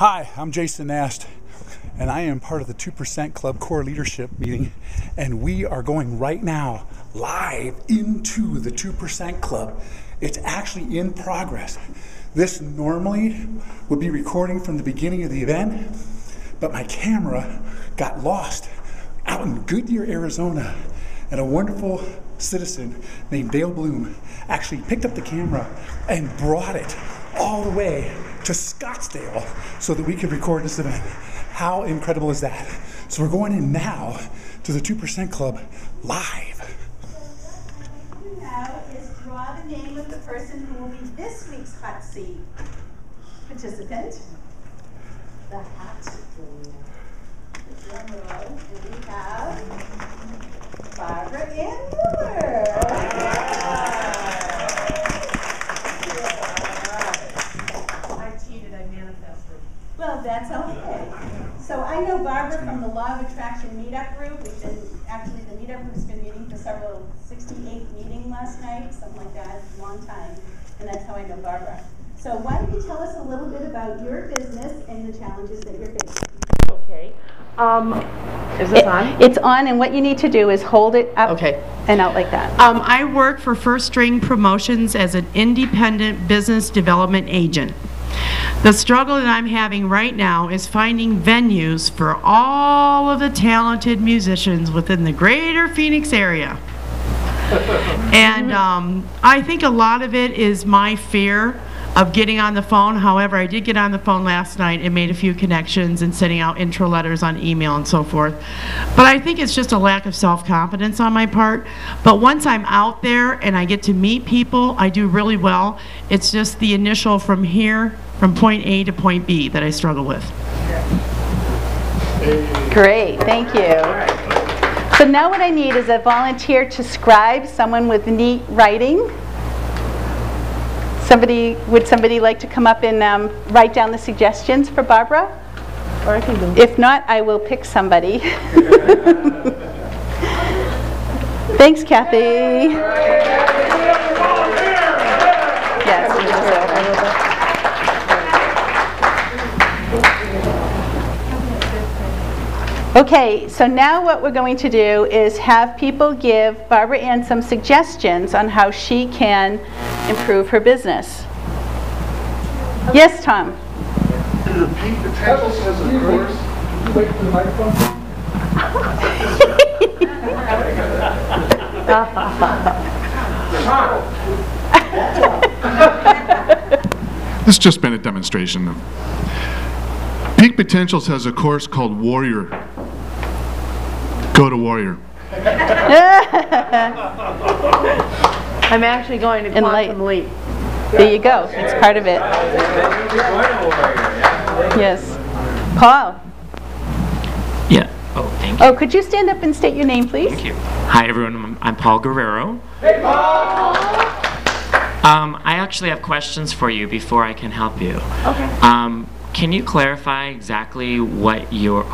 Hi, I'm Jason Nast, and I am part of the 2% Club Core Leadership Meeting, and we are going right now live into the 2% Club. It's actually in progress. This normally would be recording from the beginning of the event, but my camera got lost out in Goodyear, Arizona, and a wonderful citizen named Dale Bloom actually picked up the camera and brought it all the way to Scottsdale so that we could record this event. How incredible is that? So we're going in now to the 2% Club live. Now is draw the name of the person who will be this week's hot seat participant. The hot seat. And we have Barbara Ann Miller. I cheated, I manifested. Well, that's okay. So I know Barbara from the Law of Attraction Meetup Group. Actually the meetup group's been meeting for 68 meeting last night, something like that, a long time. And that's how I know Barbara. So why don't you tell us a little bit about your business and the challenges that you're facing? Okay. Is this on? It's on, and what you need to do is hold it up and out like that. I work for First String Promotions as an independent business development agent. The struggle that I'm having right now is finding venues for all of the talented musicians within the greater Phoenix area. And I think a lot of it is my fear of getting on the phone. However, I did get on the phone last night and made a few connections and sending out intro letters on email and so forth. But I think it's just a lack of self-confidence on my part. But once I'm out there and I get to meet people, I do really well. It's just the initial from here, from point A to point B, that I struggle with. Great, thank you. So now what I need is a volunteer to scribe, someone with neat writing. Would somebody like to come up and write down the suggestions for Barbara? Or I can do it. If not, I will pick somebody. Thanks, Kathy. Okay, so now what we're going to do is have people give Barbara Ann some suggestions on how she can improve her business. Yes, Tom? The Peak Potentials has a course. Wait for the microphone. This has just been a demonstration. Peak Potentials has a course called Warrior. Go to Warrior. I'm actually going to Quantum Leap. There you go. It's part of it. Yes. Paul. Yeah. Oh, thank you. Oh, could you stand up and state your name, please? Thank you. Hi, everyone. I'm Paul Guerrero. Hey, Paul! I actually have questions for you before I can help you. Okay. Can you clarify exactly what you're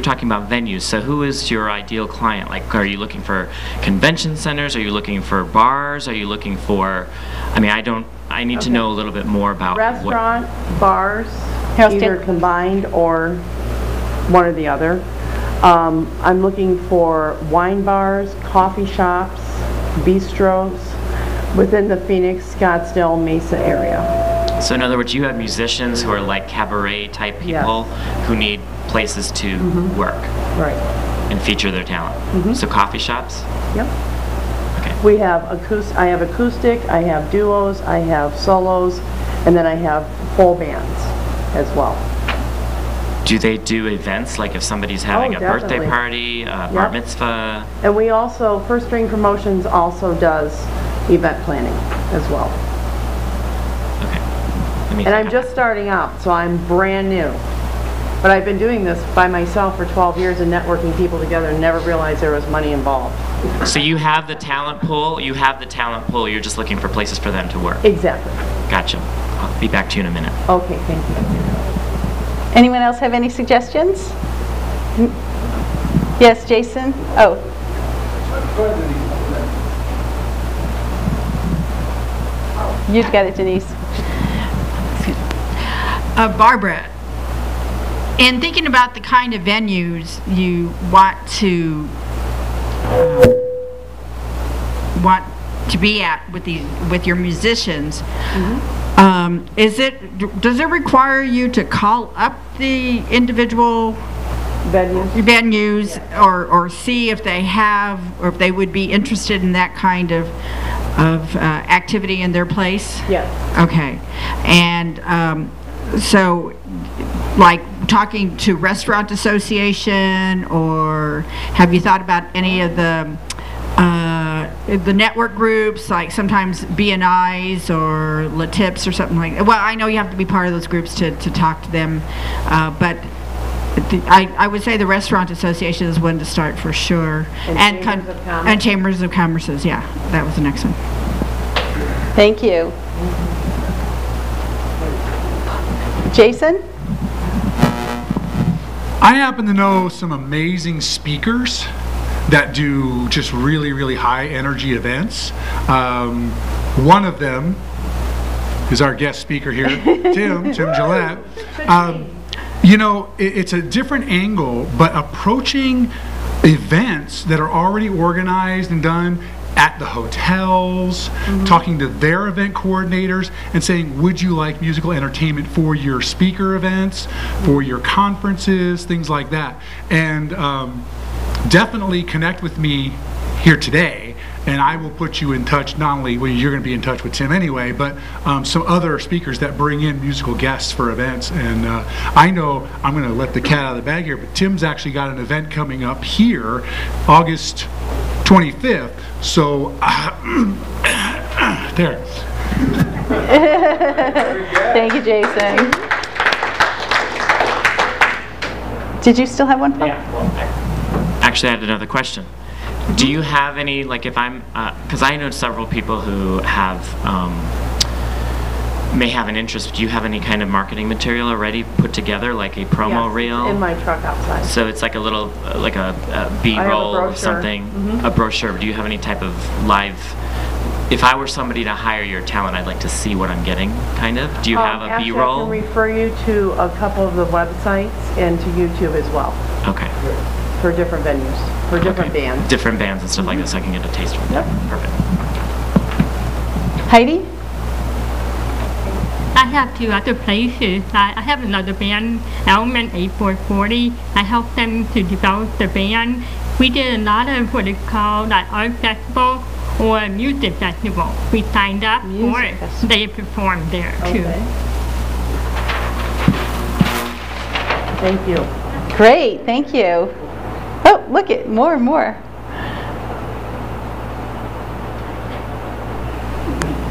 talking about venues, so who is your ideal client? Like, are you looking for convention centers? Are you looking for bars? Are you looking for, I need to know a little bit more about restaurant, bars, either combined or one or the other. I'm looking for wine bars, coffee shops, bistros within the Phoenix, Scottsdale, Mesa area. So in other words, you have musicians who are like cabaret type people who need places to work and feature their talent. So coffee shops? Yep. Okay. We have I have acoustic, I have duos, I have solos, and then I have full bands as well. Do they do events, like if somebody's having a birthday party, a bar mitzvah? And we also, First String Promotions also does event planning as well. And I'm just starting out, so I'm brand new. But I've been doing this by myself for 12 years and networking people together and never realized there was money involved. So you have the talent pool, you're just looking for places for them to work. Exactly. Gotcha. I'll be back to you in a minute. Okay, thank you. Anyone else have any suggestions? Yes, Jason? Oh. You've got it, Denise. Barbara, in thinking about the kind of venues you want to be at with your musicians, does it require you to call up the individual venues or see if they have, or if they would be interested in that kind of activity in their place? Yes. Okay. And so, like talking to Restaurant Association, or have you thought about any of the network groups, like sometimes BNI's or La Tips or something like that? Well, I know you have to be part of those groups to talk to them, but I would say the Restaurant Association is one to start for sure. And Chambers of Commerce. And Chambers of Commerce's, yeah, that was the next one. Thank you. Jason? I happen to know some amazing speakers that do just really, really high energy events. One of them is our guest speaker here, Tim Gillette. You know, it's a different angle, but approaching events that are already organized and done at the hotels, talking to their event coordinators and saying, would you like musical entertainment for your speaker events, for your conferences, things like that. And definitely connect with me here today, and I will put you in touch. Not only, well, you're going to be in touch with Tim anyway, but some other speakers that bring in musical guests for events. And I know I'm going to let the cat out of the bag here, but Tim's actually got an event coming up here August 25th. So there. Thank you, Jason. Did you still have one? Yeah. Actually, I had another question. Do you have any, like, if I'm, because I know several people who have, may have an interest, do you have any kind of marketing material already put together, like a promo reel? In my truck outside. So it's like a little, like a B-roll or something, a brochure. Do you have any type of live, if I were somebody to hire your talent, I'd like to see what I'm getting, kind of? Do you have a B-roll? I can refer you to a couple of the websites and to YouTube as well. Okay. For different venues, for different bands. Different bands and stuff like this, so I can get a taste for it. Yep. Perfect. Heidi? I have two other places. I have another band, Element 8440. I helped them to develop the band. We did a lot of what is called an art festival or a music festival. We signed up for it. They performed there too. Okay. Thank you. Great, thank you. Oh, look at more and more.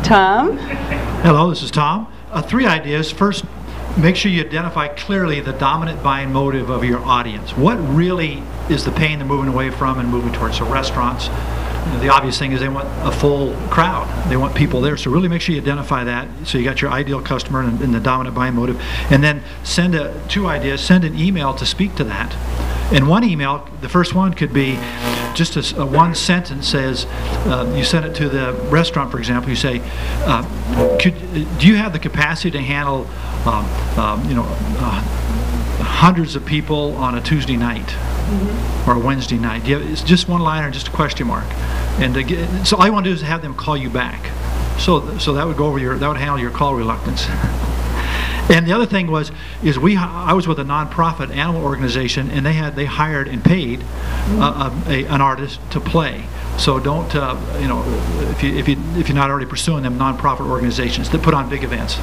Tom? Hello, this is Tom. 3 ideas. First, make sure you identify clearly the dominant buying motive of your audience. What really is the pain they're moving away from and moving towards? So restaurants, you know, the obvious thing is they want a full crowd. They want people there. So really make sure you identify that. So you got your ideal customer and the dominant buying motive. And then send 2 ideas. Send an email to speak to that. In one email, the first one could be just a one sentence says, you send it to the restaurant, for example, you say, do you have the capacity to handle, hundreds of people on a Tuesday night or a Wednesday night? It's just one line or just a question mark. And so all you want to do is have them call you back. So that would go over that would handle your call reluctance. And the other thing I was with a nonprofit animal organization, and they hired and paid an artist to play. So don't if you're not already pursuing them, nonprofit organizations that put on big events.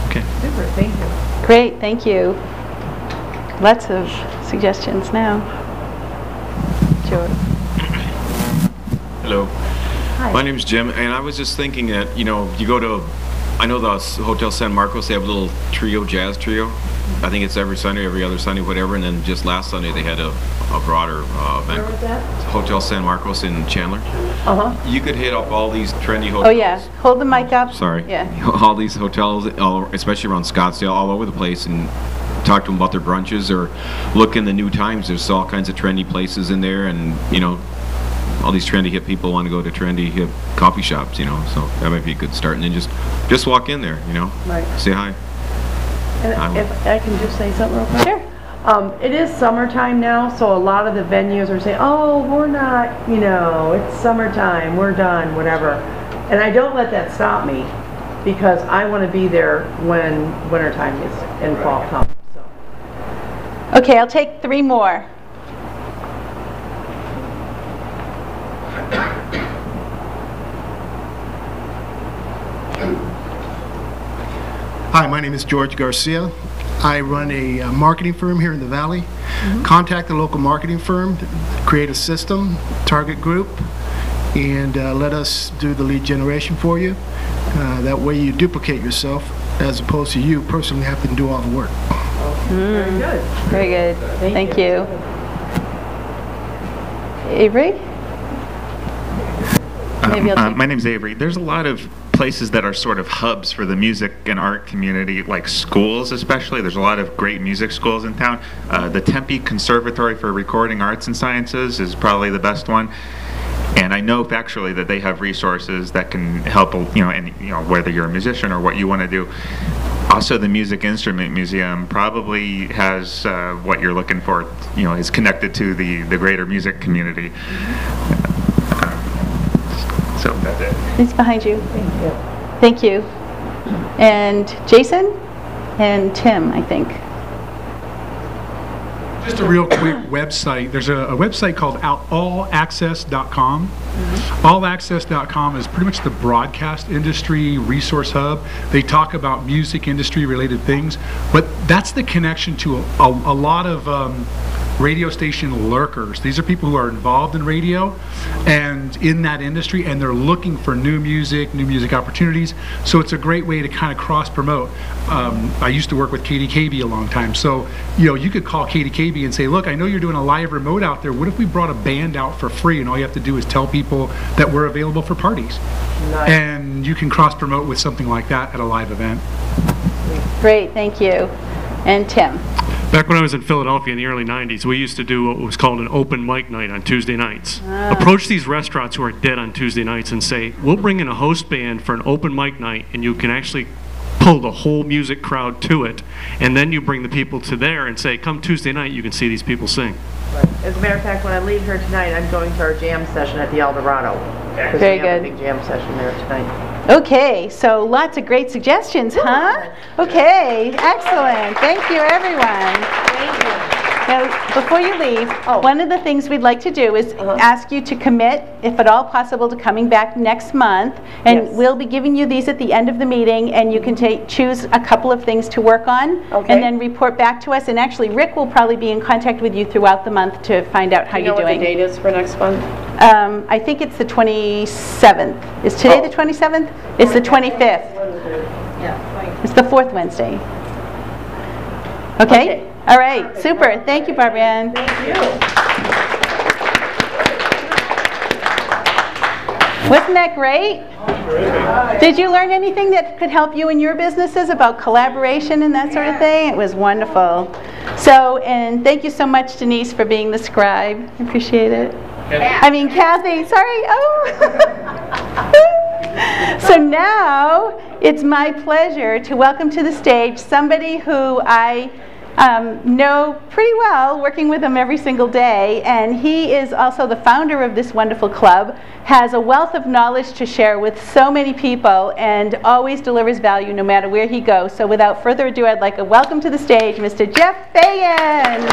Okay. Super. Thank you. Great, thank you. Lots of suggestions now. Joe. Hello. Hi. My name's Jim, and I was just thinking that, you go to, I know the Hotel San Marcos, they have a little jazz trio. I think it's every Sunday, every other Sunday, whatever, and then just last Sunday they had a broader event. Where was that? Hotel San Marcos in Chandler. You could hit up all these trendy hotels. Oh yeah, hold the mic up. Sorry. Yeah. All these hotels, especially around Scottsdale, all over the place, and talk to them about their brunches, or look in the New Times. There's all kinds of trendy places in there, and all these trendy hip people want to go to trendy hip coffee shops, so that might be a good start. And then just walk in there, Right. say hi. And if I can just say something real quick. Sure. It is summertime now, so a lot of the venues are saying, oh, we're not, it's summertime, we're done, whatever. And I don't let that stop me, because I want to be there when wintertime is and fall comes. So. Okay, I'll take 3 more. Hi, my name is George Garcia. I run a marketing firm here in the Valley. Contact the local marketing firm, create a system, target group, and let us do the lead generation for you. That way you duplicate yourself as opposed to you personally having to do all the work. Very good. Very good. Thank you. Avery? Maybe I'll take My name's Avery. There's a lot of places that are sort of hubs for the music and art community, like schools especially. There's a lot of great music schools in town. The Tempe Conservatory for Recording Arts and Sciences is probably the best one. And I know factually that they have resources that can help, whether you're a musician or what you want to do. Also, the Music Instrument Museum probably has what you're looking for, is connected to the greater music community. So that's it. It's behind you. Thank you. Thank you. And Jason and Tim, I think. Just a real quick website. There's a website called allaccess.com. Allaccess.com is pretty much the broadcast industry resource hub. They talk about music industry related things, but that's the connection to a lot of radio station lurkers. These are people who are involved in radio and in that industry, and they're looking for new music opportunities. So it's a great way to kind of cross promote. I used to work with KDKB a long time, so you could call KDKB and say, look, I know you're doing a live remote out there. What if we brought a band out for free, and all you have to do is tell people that we're available for parties? Nice. And you can cross promote with something like that at a live event. Great, thank you. And Tim. Back when I was in Philadelphia in the early 90s, we used to do what was called an open mic night on Tuesday nights. Approach these restaurants who are dead on Tuesday nights and say, we'll bring in a host band for an open mic night, and you can actually pull the whole music crowd to it. And then you bring the people to there and say, come Tuesday night, you can see these people sing. Right. As a matter of fact, when I leave here tonight, I'm going to our jam session at the El Dorado. Very we have good. a big jam session there tonight. Okay, so lots of great suggestions, huh? Okay, excellent. Thank you, everyone. Thank you. Now, before you leave, one of the things we'd like to do is ask you to commit, if at all possible, to coming back next month. And we'll be giving you these at the end of the meeting, and you can choose a couple of things to work on, and then report back to us. And actually, Rick will probably be in contact with you throughout the month to find out how you're doing. Do you know what the date is for next month? I think it's the 27th. Is today the 27th? It's the 25th. Yeah. It's the 4th Wednesday. Okay? All right, super. Thank you, Barbara Ann. Thank you. Wasn't that great? Did you learn anything that could help you in your businesses about collaboration and that sort of thing? It was wonderful. So, and thank you so much, Denise, for being the scribe. I appreciate it. Kathy, sorry. So now it's my pleasure to welcome to the stage somebody who I know pretty well, working with him every single day, and he is also the founder of this wonderful club, has a wealth of knowledge to share with so many people, and always delivers value no matter where he goes. So without further ado, I'd like to welcome to the stage Mr. Jeff Fagan.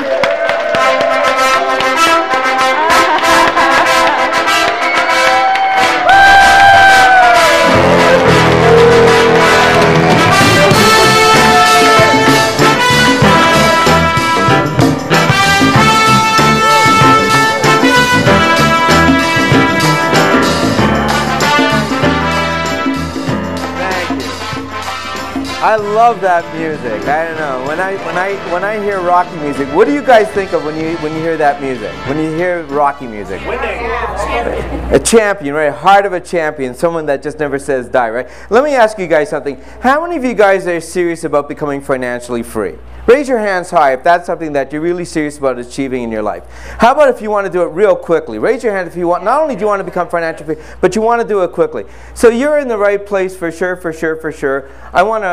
I love that music. I don't know. When I hear Rocky music, what do you guys think of when you hear that music? When you hear Rocky music? A champion, right? Heart of a champion, someone that just never says die, right? Let me ask you guys something. How many of you guys are serious about becoming financially free? Raise your hands high if that's something that you're really serious about achieving in your life. How about if you want to do it real quickly? Raise your hand if you want. Not only do you want to become financially free, but you want to do it quickly. So you're in the right place for sure, for sure, for sure. I want to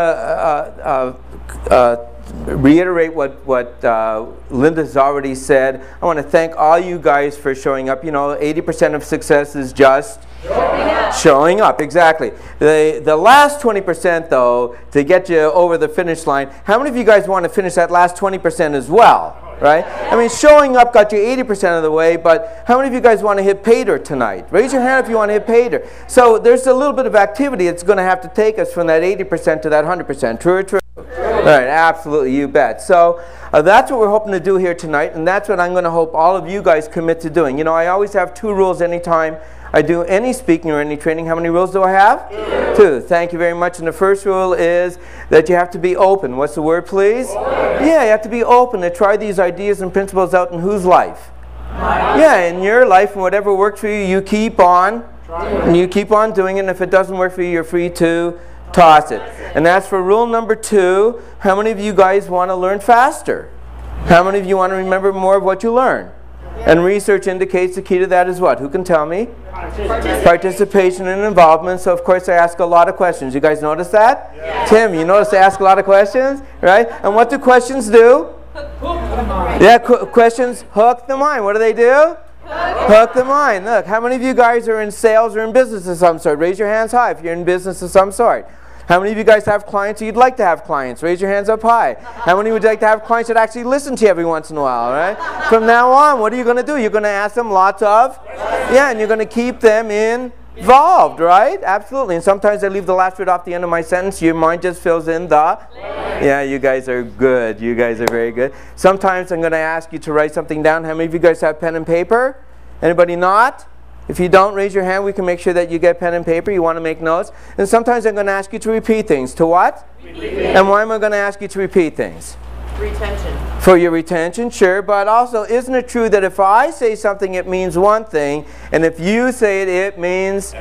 reiterate what Linda's already said. I want to thank all you guys for showing up. You know, 80% of success is just showing up. Exactly. The last 20% though, to get you over the finish line, how many of you guys want to finish that last 20% as well? Right? I mean, showing up got you 80% of the way, but how many of you guys want to hit pay dirt tonight? Raise your hand if you want to hit pay dirt. So there's a little bit of activity that's going to have to take us from that 80% to that 100%. True or true? All right, absolutely, you bet. So that's what we're hoping to do here tonight, and that's what I'm going to hope all of you guys commit to doing. You know, I always have 2 rules anytime I do any speaking or any training. How many rules do I have? 2. Thank you very much. And the first rule is that you have to be open. What's the word, please? Open. Yeah, you have to be open to try these ideas and principles out in whose life? Mine. Yeah, in your life, and whatever works for you, you keep on. And you keep on doing it, and if it doesn't work for you, you're free to toss it. And that's for rule number 2. How many of you guys want to learn faster? How many of you want to remember more of what you learn? And research indicates the key to that is what? Who can tell me? Participation and involvement. So of course I ask a lot of questions. You guys notice that? Yeah. Tim, you notice I ask a lot of questions, right? And what do questions do? Yeah, questions hook the mind. What do they do? Hook the mind. Look, how many of you guys are in sales or in business of some sort? Raise your hands high if you're in business of some sort. How many of you guys have clients or you'd like to have clients? Raise your hands up high. How many would like to have clients that actually listen to you every once in a while, right? From now on, what are you going to do? You're going to ask them lots of, and you're going to keep them involved, right? Absolutely. And sometimes I leave the last word off the end of my sentence. Your mind just fills in the, yeah, you guys are good. You guys are very good. Sometimes I'm going to ask you to write something down. How many of you guys have pen and paper? Anybody not? If you don't, raise your hand. We can make sure that you get pen and paper. You want to make notes. And sometimes I'm going to ask you to repeat things. To what? And why am I going to ask you to repeat things? Retention. For your retention, sure. But also, isn't it true that if I say something, it means one thing, and if you say it, it means?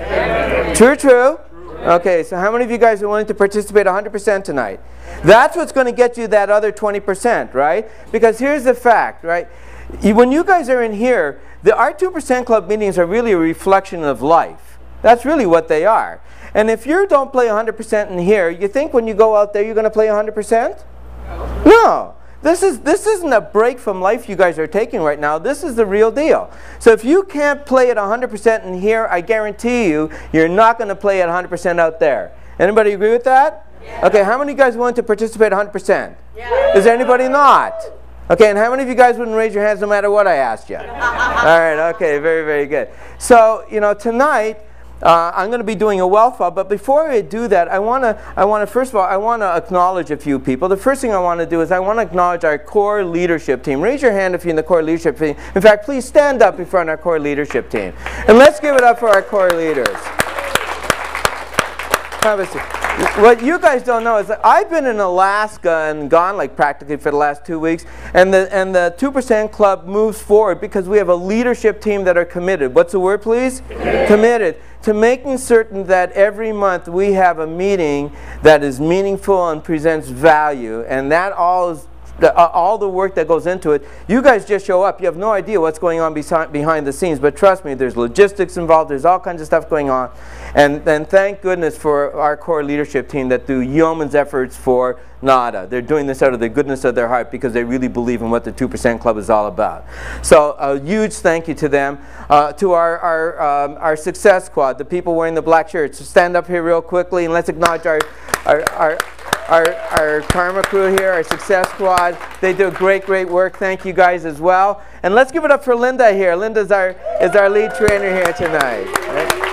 True or true? Okay, so how many of you guys are willing to participate 100% tonight? That's what's going to get you that other 20%, right? Because here's the fact, right? When you guys are in here, our 2% Club meetings are really a reflection of life. That's really what they are. And if you don't play 100% in here, you think when you go out there you're going to play 100%? No. This isn't a break from life you guys are taking right now. This is the real deal. So if you can't play at 100% in here, I guarantee you, you're not going to play at 100% out there. Anybody agree with that? Yeah. Okay, how many of you guys want to participate 100%? Yeah. Is there anybody not? Okay, and how many of you guys wouldn't raise your hands no matter what I asked you? All right, okay, very, very good. So, you know, tonight, I'm going to be doing a wealth file, but before I do that, I want to first of all, I want to acknowledge a few people. The first thing I want to do is I want to acknowledge our core leadership team. Raise your hand if you're in the core leadership team. In fact, please stand up in front of our core leadership team. And let's give it up for our core leaders. Have a seat. What you guys don't know is that I've been in Alaska and gone like practically for the last 2 weeks, and the 2% Club moves forward because we have a leadership team that are committed. What's the word, please? Committed to making certain that every month we have a meeting that is meaningful and presents value, and that all the work that goes into it. You guys just show up. You have no idea what's going on behind the scenes, but trust me, there's logistics involved. There's all kinds of stuff going on. And thank goodness for our core leadership team that do yeoman's efforts for NADA. They're doing this out of the goodness of their heart because they really believe in what the 2% Club is all about. So a huge thank you to them. To our success squad, the people wearing the black shirts. So stand up here real quickly and let's acknowledge our Karma crew here, our success squad. They do great work. Thank you guys as well. And let's give it up for Linda here. Linda is our lead trainer here tonight. Right?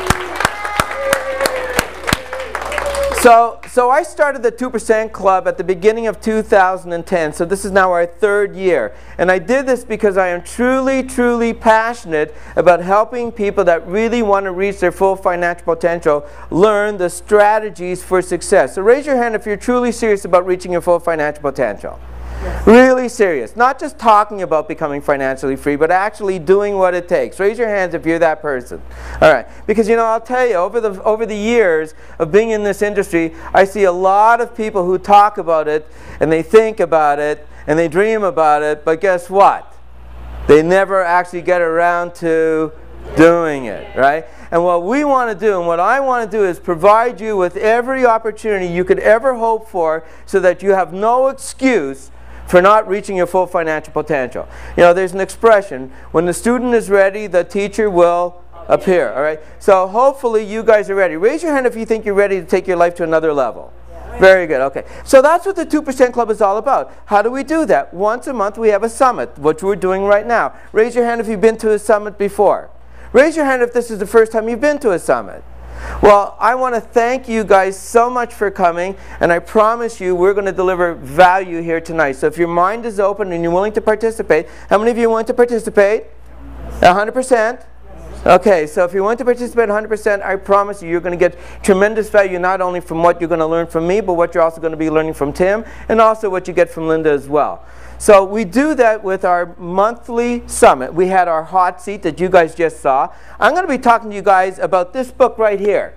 So I started the 2% Club at the beginning of 2010, so this is now our 3rd year. And I did this because I am truly passionate about helping people that really want to reach their full financial potential learn the strategies for success. So raise your hand if you're truly serious about reaching your full financial potential. Yes. Really serious. Not just talking about becoming financially free, but actually doing what it takes. Raise your hands if you're that person. All right. Because, you know, I'll tell you, over the years of being in this industry, I see a lot of people who talk about it, and they think about it, and they dream about it, but guess what? They never actually get around to doing it, right? And what we want to do, and what I want to do, is provide you with every opportunity you could ever hope for so that you have no excuse for not reaching your full financial potential. You know, there's an expression, when the student is ready, the teacher will appear, all right? So hopefully you guys are ready. Raise your hand if you think you're ready to take your life to another level. Very good, okay. So that's what the 2% Club is all about. How do we do that? Once a month we have a summit, which we're doing right now. Raise your hand if you've been to a summit before. Raise your hand if this is the first time you've been to a summit. Well, I want to thank you guys so much for coming, and I promise you we're going to deliver value here tonight. So if your mind is open and you're willing to participate, how many of you want to participate? 100%? Okay, so if you want to participate 100%, I promise you, you're going to get tremendous value, not only from what you're going to learn from me, but what you're also going to be learning from Tim, and also what you get from Linda as well. So we do that with our monthly summit. We had our hot seat that you guys just saw. I'm going to be talking to you guys about this book right here.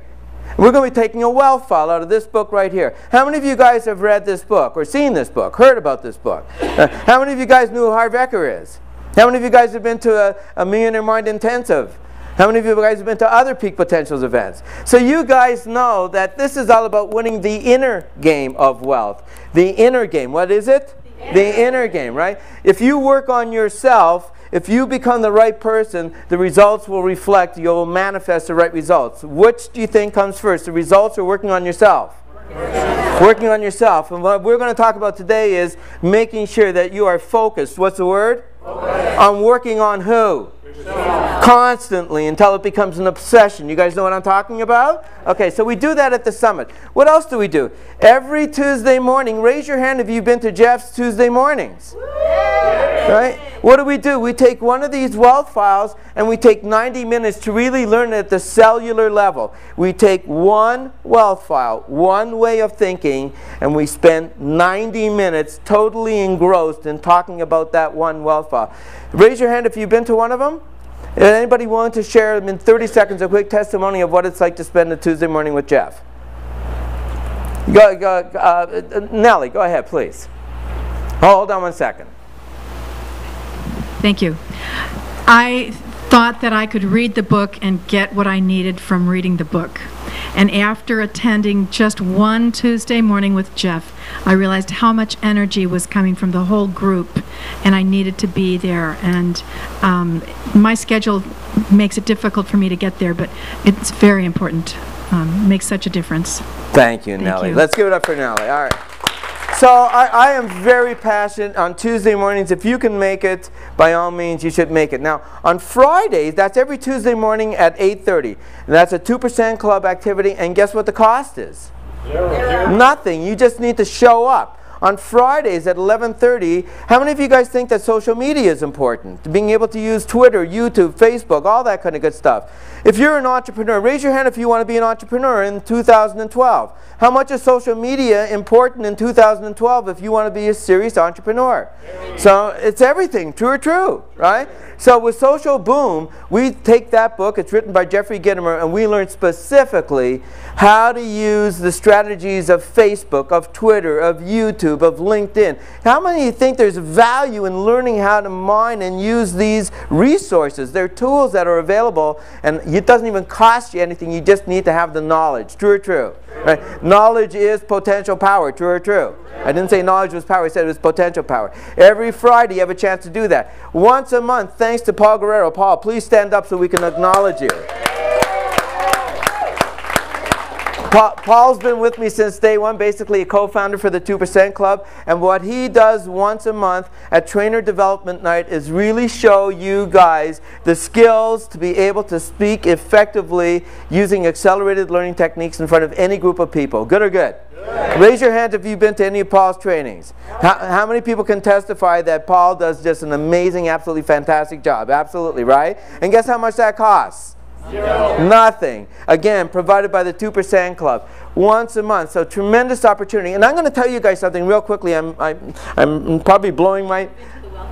We're going to be taking a wealth file out of this book right here. How many of you guys have read this book, or seen this book, heard about this book? How many of you guys knew who Harv Eker is? How many of you guys have been to a Millionaire Mind Intensive? How many of you guys have been to other Peak Potentials events? So you guys know that this is all about winning the inner game of wealth. The inner game. What is it? The inner game, right? If you work on yourself, if you become the right person, the results will reflect, you'll manifest the right results. Which do you think comes first, the results or working on yourself? Working on yourself. And what we're going to talk about today is making sure that you are focused. What's the word? Focus. On working on who? Constantly, until it becomes an obsession. You guys know what I'm talking about? Okay, so we do that at the summit. What else do we do? Every Tuesday morning, raise your hand if you've been to Jeff's Tuesday mornings. Right? What do? We take one of these wealth files and we take 90 minutes to really learn it at the cellular level. We take one wealth file, one way of thinking, and we spend 90 minutes totally engrossed in talking about that one wealth file. Raise your hand if you've been to one of them. Is anybody willing to share in 30 seconds a quick testimony of what it's like to spend a Tuesday morning with Jeff? Nellie, go ahead, please. Hold on one second. Thank you. I thought that I could read the book and get what I needed from reading the book. And after attending just one Tuesday morning with Jeff, I realized how much energy was coming from the whole group, and I needed to be there. And my schedule makes it difficult for me to get there, but it's very important. Makes such a difference. Thank you, Nellie. Let's give it up for Nellie. All right. So I am very passionate on Tuesday mornings. If you can make it, by all means, you should make it. Now, on Fridays, that's every Tuesday morning at 8:30. And that's a 2% Club activity. And guess what the cost is? Zero. Nothing. You just need to show up. On Fridays at 11:30, how many of you guys think that social media is important? Being able to use Twitter, YouTube, Facebook, all that kind of good stuff. If you're an entrepreneur, raise your hand if you want to be an entrepreneur in 2012. How much is social media important in 2012 if you want to be a serious entrepreneur? So it's everything, true or true, right? So with Social Boom, we take that book, it's written by Jeffrey Gitomer, and we learn specifically how to use the strategies of Facebook, of Twitter, of YouTube, of LinkedIn. How many of you think there's value in learning how to mine and use these resources? They're tools that are available, and it doesn't even cost you anything. You just need to have the knowledge. True or true? Right? Knowledge is potential power. True or true? I didn't say knowledge was power. I said it was potential power. Every Friday you have a chance to do that. Once a month, thanks to Paul Guerrero. Paul, please stand up so we can acknowledge you. Paul's been with me since day one, basically a co-founder for the 2% Club, and what he does once a month at Trainer Development Night is really show you guys the skills to be able to speak effectively using accelerated learning techniques in front of any group of people. Good or good? Good. Raise your hand if you've been to any of Paul's trainings. How many people can testify that Paul does just an amazing, absolutely fantastic job? Absolutely, right? And guess how much that costs? Zero. Nothing. Again, provided by the 2% Club. Once a month. So tremendous opportunity. And I'm going to tell you guys something real quickly. I'm probably blowing my...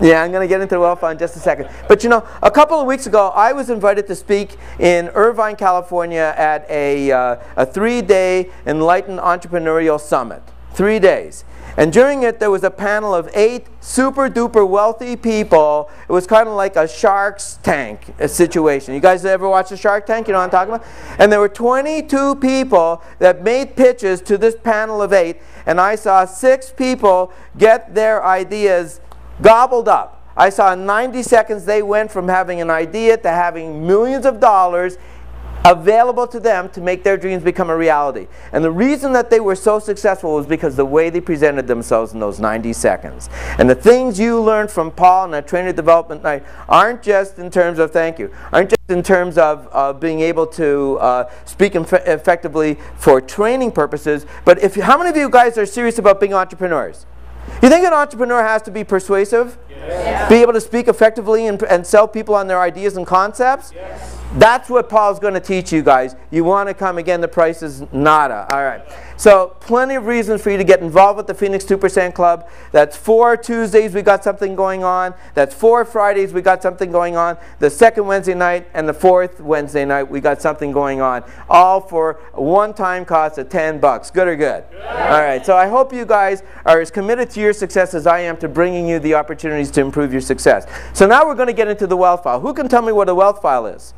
Yeah, I'm going to get into the wealth fund in just a second. But you know, a couple of weeks ago, I was invited to speak in Irvine, California at a 3-day Enlightened Entrepreneurial Summit. 3 days. And during it, there was a panel of 8 super duper wealthy people. It was kind of like a Shark's Tank situation. You guys ever watch the Shark Tank? You know what I'm talking about? And there were 22 people that made pitches to this panel of 8. And I saw 6 people get their ideas gobbled up. I saw in 90 seconds they went from having an idea to having millions of dollars available to them to make their dreams become a reality. And the reason that they were so successful was because the way they presented themselves in those 90 seconds. And the things you learned from Paul on that trainer development night aren't just in terms of aren't just in terms of being able to speak effectively for training purposes, but how many of you guys are serious about being entrepreneurs? You think an entrepreneur has to be persuasive? Yes. Be able to speak effectively and sell people on their ideas and concepts? Yes. That's what Paul's going to teach you guys. You want to come, again, the price is nada. All right. So plenty of reasons for you to get involved with the Phoenix 2% Club. That's 4 Tuesdays we got something going on. That's 4 Fridays we got something going on. The second Wednesday night and the fourth Wednesday night we got something going on. All for a one-time cost of $10. Good or good? Good. All right. So I hope you guys are as committed to your success as I am to bringing you the opportunities to improve your success. So now we're going to get into the wealth file. Who can tell me what a wealth file is?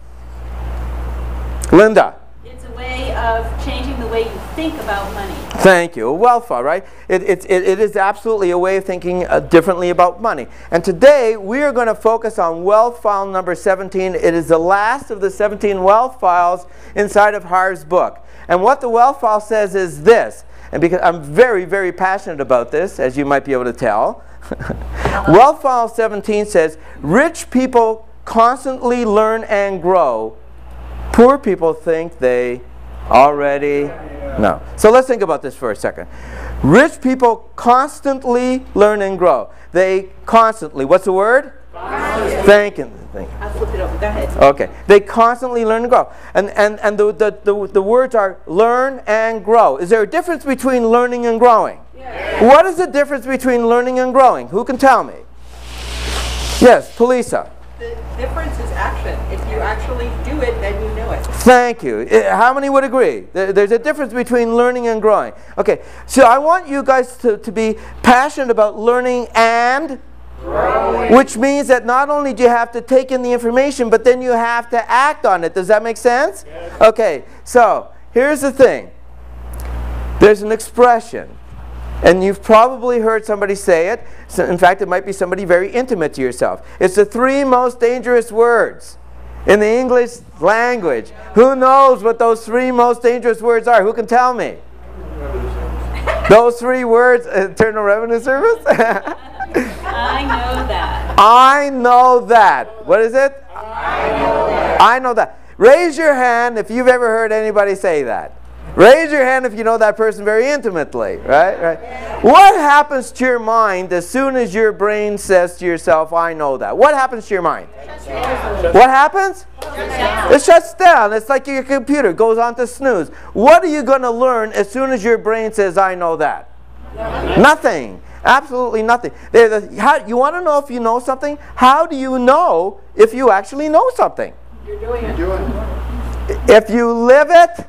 Linda. It's a way of changing the way you think about money. Thank you. A wealth file, right? It is absolutely a way of thinking differently about money. And today we are going to focus on wealth file number 17. It is the last of the 17 wealth files inside of Harv's book. And what the wealth file says is this, and because I'm very, very passionate about this, as you might be able to tell. Wealth file 17 says, rich people constantly learn and grow. Poor people think they already know. So let's think about this for a second. Rich people constantly learn and grow. They constantly, what's the word? Thank you. I'll flip it over. Go ahead. Okay. They constantly learn and grow. And the words are learn and grow. Is there a difference between learning and growing? Yes. What is the difference between learning and growing? Who can tell me? Yes, Polisa. The difference is action. If you actually do it, then you know it. Thank you. How many would agree? There's a difference between learning and growing. Okay, so I want you guys to be passionate about learning and growing. Which means that not only do you have to take in the information, but then you have to act on it. Does that make sense? Yes. Okay, so here's the thing. There's an expression. And you've probably heard somebody say it. So in fact, it might be somebody very intimate to yourself. It's the 3 most dangerous words in the English language. Who knows what those 3 most dangerous words are? Who can tell me? Those 3 words, Internal Revenue Service? I know that. I know that. What is it? I know that. I know that. Raise your hand if you've ever heard anybody say that. Raise your hand if you know that person very intimately, right? Right. What happens to your mind as soon as your brain says to yourself, I know that? What happens to your mind? What happens? It shuts down. It's like your computer goes on to snooze. What are you going to learn as soon as your brain says, I know that? Nothing. Absolutely nothing. You want to know if you know something? How do you know if you actually know something? You're doing it. If you live it,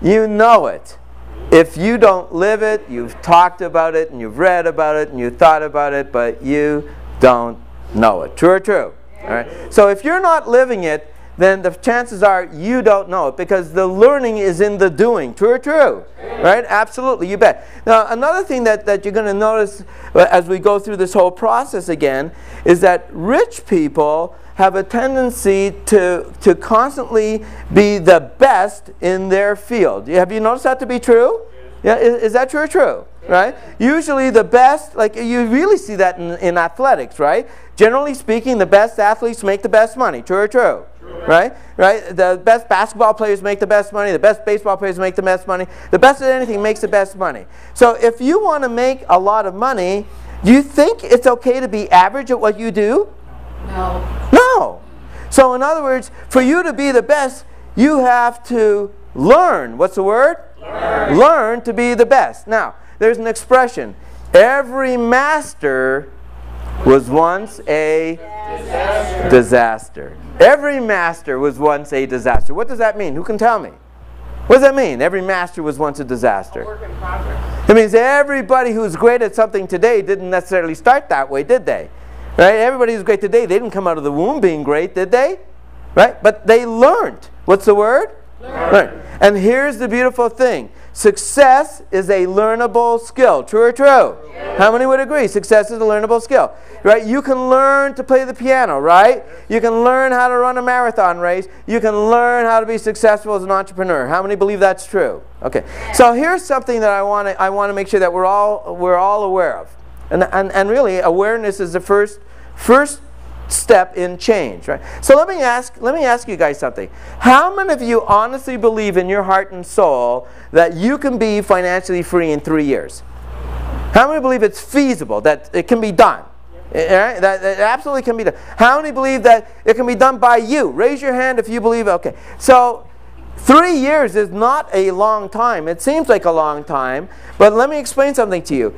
you know it. If you don't live it, you've talked about it, and you've read about it, and you've thought about it, but you don't know it. True or true? All right. So if you're not living it, then the chances are you don't know it, because the learning is in the doing. True or true? Right? Absolutely, you bet. Now, another thing that you're going to notice as we go through this whole process again is that rich people have a tendency to constantly be the best in their field. Have you noticed that to be true? Yeah, is that true or true? Right? Usually the best, like you really see that in athletics, right? Generally speaking, the best athletes make the best money. True or true? Right? Right? The best basketball players make the best money. The best baseball players make the best money. The best at anything makes the best money. So if you want to make a lot of money, do you think it's okay to be average at what you do? No. No. So in other words, for you to be the best, you have to learn. What's the word? Learn. Learn to be the best. Now, there's an expression. Every master was once a disaster. Every master was once a disaster. What does that mean? Who can tell me? What does that mean? Every master was once a disaster. A work in progress. It means everybody who's great at something today didn't necessarily start that way, did they? Right? Everybody who's great today, they didn't come out of the womb being great, did they? Right? But they learned. What's the word? Learn. And here's the beautiful thing. Success is a learnable skill. True or true? Yes. How many would agree? Success is a learnable skill. Right? You can learn to play the piano, right? You can learn how to run a marathon race. You can learn how to be successful as an entrepreneur. How many believe that's true? Okay. So here's something that I want to make sure that we're all aware of. And really, awareness is the first step in change, right? So let me ask you guys something. How many of you honestly believe in your heart and soul that you can be financially free in 3 years? How many believe it's feasible, that it can be done? Right? That it absolutely can be done. How many believe that it can be done by you? Raise your hand if you believe. Okay. So 3 years is not a long time. It seems like a long time, but let me explain something to you.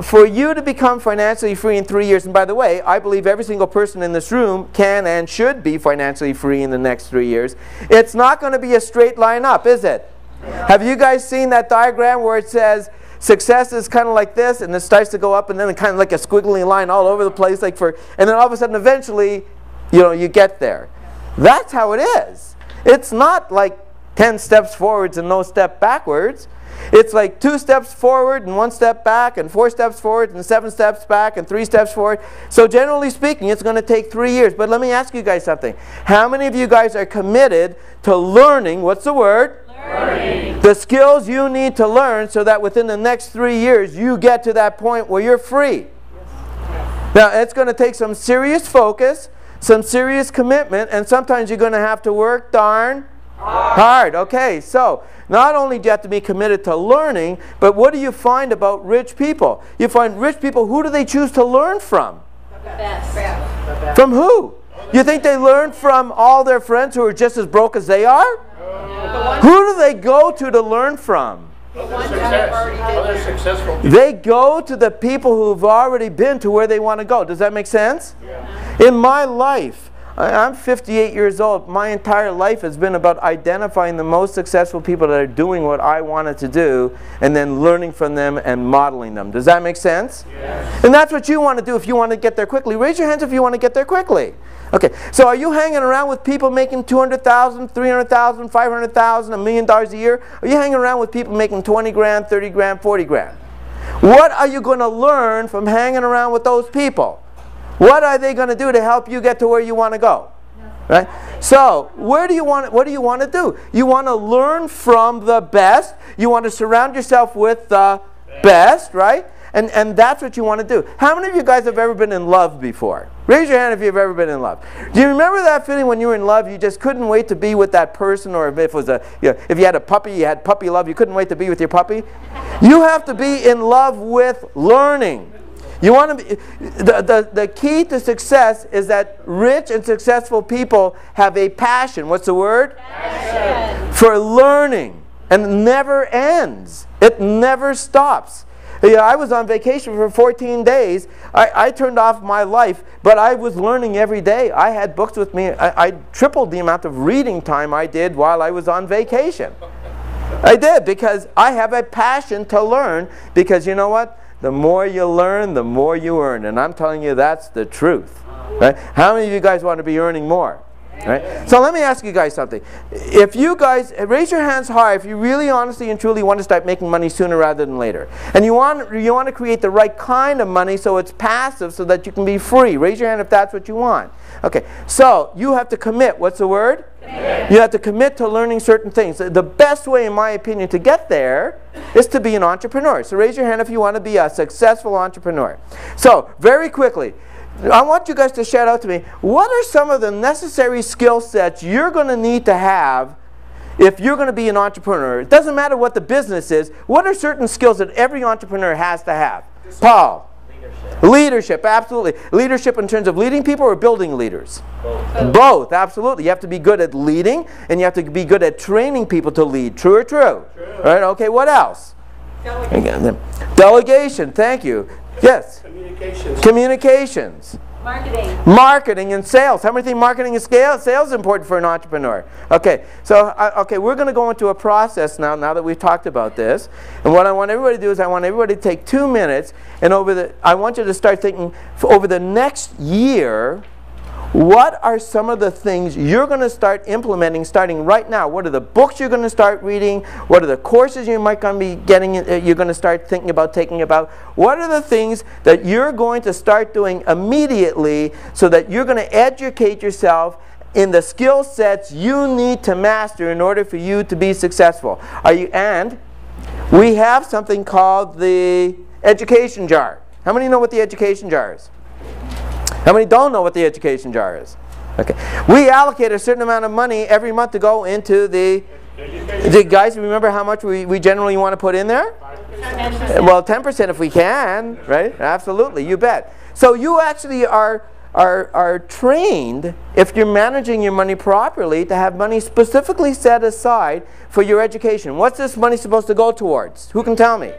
For you to become financially free in 3 years, and by the way, I believe every single person in this room can and should be financially free in the next 3 years. It's not going to be a straight line up, is it? Yeah. Have you guys seen that diagram where it says success is kind of like this, and it starts to go up, and then kind of like a squiggly line all over the place, and then all of a sudden, eventually, you get there. That's how it is. It's not like 10 steps forwards and no step backwards. It's like 2 steps forward and 1 step back, and 4 steps forward and 7 steps back and 3 steps forward. So generally speaking, it's going to take 3 years. But let me ask you guys something. How many of you guys are committed to learning, what's the word? Learning. The skills you need to learn so that within the next 3 years you get to that point where you're free. Yes. Now, it's going to take some serious focus, some serious commitment, and sometimes you're going to have to work darn hard. Okay, so not only do you have to be committed to learning, but what do you find about rich people? You find rich people, who do they choose to learn from? The best. From who? You think they learn from all their friends who are just as broke as they are? No. Who do they go to learn from? They go to the people who've already been to where they want to go. Does that make sense? Yeah. In my life, I'm 58 years old. My entire life has been about identifying the most successful people that are doing what I wanted to do and then learning from them and modeling them. Does that make sense? Yes. And that's what you want to do if you want to get there quickly. Raise your hands if you want to get there quickly. Okay, so are you hanging around with people making $200,000, $300,000, $500,000, $1 million a year? Are you hanging around with people making 20 grand, 30 grand, 40 grand? What are you going to learn from hanging around with those people? What are they going to do to help you get to where you want to go? Right? So, what do you want to do? You want to learn from the best. You want to surround yourself with the best, right? And that's what you want to do. How many of you guys have ever been in love before? Raise your hand if you've ever been in love. Do you remember that feeling when you were in love, you just couldn't wait to be with that person, or if it was if you had a puppy, you had puppy love, you couldn't wait to be with your puppy? You have to be in love with learning. You want to be, the key to success is that rich and successful people have a passion. What's the word? Passion. For learning. And it never ends. It never stops. I was on vacation for 14 days. I turned off my life, but I was learning every day. I had books with me. I tripled the amount of reading time I did while I was on vacation. I did, because I have a passion to learn, because you know what? The more you learn, the more you earn. And I'm telling you, that's the truth. Right? How many of you guys want to be earning more? Right? So let me ask you guys something. If you guys, raise your hands high if you really honestly and truly want to start making money sooner rather than later. And you want to create the right kind of money so it's passive so that you can be free. Raise your hand if that's what you want. Okay, so you have to commit. What's the word? Commit. You have to commit to learning certain things. The best way, in my opinion, to get there is to be an entrepreneur. So raise your hand if you want to be a successful entrepreneur. So, very quickly, I want you guys to shout out to me, what are some of the necessary skill sets you're going to need to have if you're going to be an entrepreneur? It doesn't matter what the business is. What are certain skills that every entrepreneur has to have? Paul? Leadership, absolutely. Leadership in terms of leading people or building leaders? Both, absolutely. You have to be good at leading, and you have to be good at training people to lead. True or true? True. Right, okay, what else? Delegation. Delegation, thank you. Yes? Communications. Marketing. Marketing and sales. How many think marketing and sales is important for an entrepreneur? Okay, so okay, we're going to go into a process now that we've talked about this. And what I want everybody to do is I want everybody to take 2 minutes, and I want you to start thinking over the next year, what are some of the things you're going to start implementing starting right now? What are the books you're going to start reading? What are the courses you might going to be getting? You're going to start thinking about taking about? What are the things that you're going to start doing immediately so that you're going to educate yourself in the skill sets you need to master in order for you to be successful? And we have something called the education jar. How many know what the education jar is? How many don't know what the education jar is? Okay. We allocate a certain amount of money every month to go into the guys, remember how much we generally want to put in there? 10%. Well, 10% if we can, right? Absolutely, you bet. So you actually are trained, if you're managing your money properly, to have money specifically set aside for your education. What's this money supposed to go towards? Who can tell me?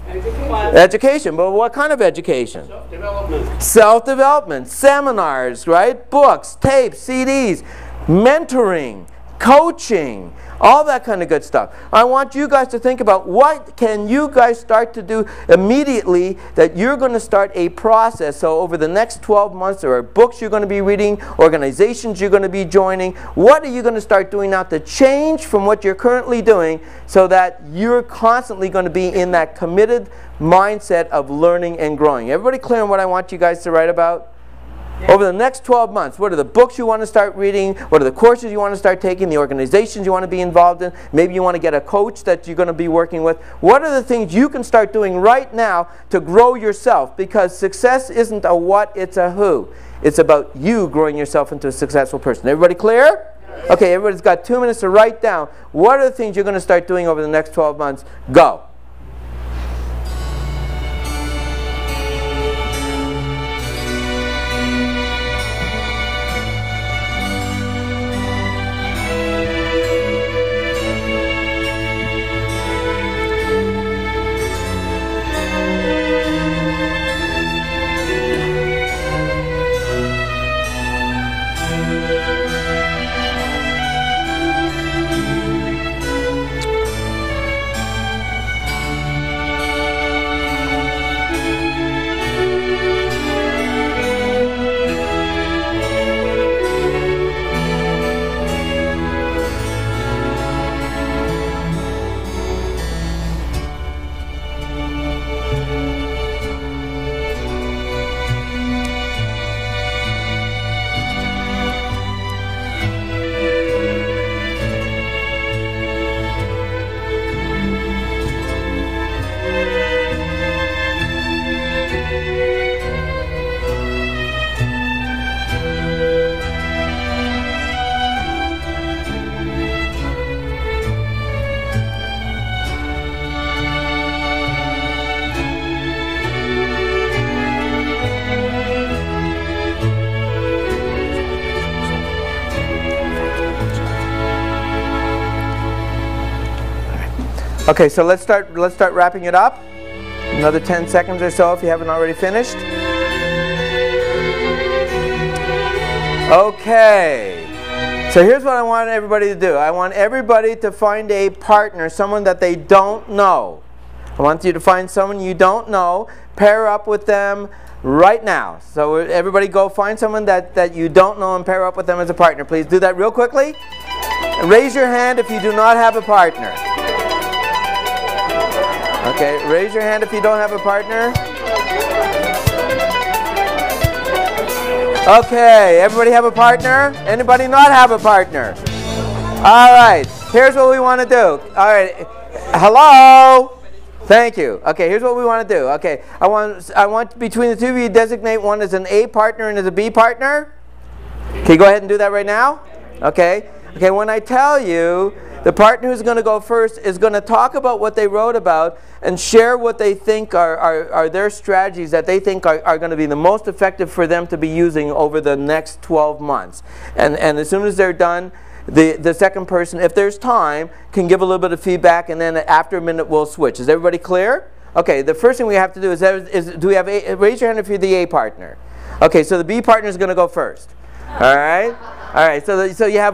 Education, but what kind of education? Self-development. Self-development, seminars, right? Books, tapes, CDs, mentoring, coaching, all that kind of good stuff. I want you guys to think about what can you guys start to do immediately that you're going to start a process. So over the next 12 months, there are books you're going to be reading, organizations you're going to be joining. What are you going to start doing now to change from what you're currently doing so that you're constantly going to be in that committed mindset of learning and growing? Everybody clear on what I want you guys to write about? Over the next 12 months, what are the books you want to start reading? What are the courses you want to start taking? The organizations you want to be involved in? Maybe you want to get a coach that you're going to be working with. What are the things you can start doing right now to grow yourself? Because success isn't a what, it's a who. It's about you growing yourself into a successful person. Everybody clear? Okay, everybody's got 2 minutes to write down. What are the things you're going to start doing over the next 12 months? Go. Okay, so let's start wrapping it up. Another 10 seconds or so if you haven't already finished. Okay. So here's what I want everybody to do. I want everybody to find a partner, someone that they don't know. I want you to find someone you don't know, pair up with them right now. So everybody go find someone that you don't know and pair up with them as a partner. Please do that real quickly. And raise your hand if you do not have a partner. Okay, raise your hand if you don't have a partner. Okay, everybody have a partner? Anybody not have a partner? All right, here's what we want to do. All right, hello? Thank you. Okay, here's what we want to do. Okay, I want between the two of you designate one as an A partner and as a B partner. Can you go ahead and do that right now? Okay. Okay, when I tell you, the partner who's going to go first is going to talk about what they wrote about and share what they think are their strategies that they think are going to be the most effective for them to be using over the next 12 months. And as soon as they're done, the second person, if there's time, can give a little bit of feedback, and then after a minute we'll switch. Is everybody clear? Okay, the first thing we have to do is do we have raise your hand if you're the A partner. Okay, so the B partner is going to go first. All right? All right, so you have